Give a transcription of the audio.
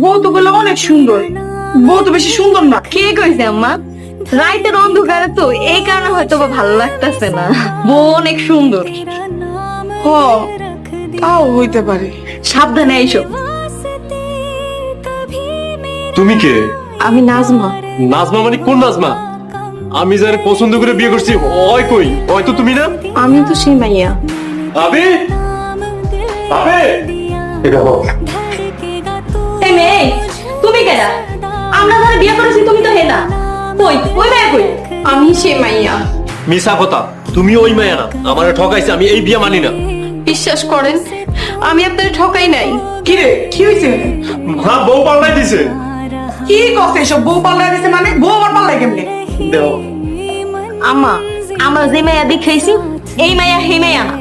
বউ তো গুলো অনেক সুন্দর, বউ তো বেশি সুন্দর না। কে কইছে আম্মা? রাইতের অন্ধকারে তো এই কারণে হয়তো বা ভালো লাগতেছে না। বউ অনেক সুন্দর। হ, তাও হইতে পারে। সাবধানে আইসো। তুমি কে? আমি নাজমা। নাজমা মানে কোন নাজমা? আমি যারে পছন্দ করে বিয়ে করছি ওই কই? ওই তো তুমি না? আমি তো সেই মাইয়া। আবে আবে এটা বল। এই মেয়ে, তুমি কেডা? আমরা যারা বিয়ে করেছি তুমি তো হেনা। কই ওই মাইয়া কই? আমি সেই মাইয়া। মিছা কথা, তুমি ওই মায়া না, আমারে ঠকাইছে, আমি এই বিয়ে মানি না। বিশ্বাস করেন আমি আপনার ঠকাই নাই। কি রে, কি হয়েছে? মা বউ পাল্টাই দিছে। কি করছে এসব? বউ পাল্লাই দিছে মানে? বউ আমার পাল্লাই কেমনে? দেও আম্মা, আমরা যে মাইয়া দেখাইছি এই মাইয়া হে মাইয়া না।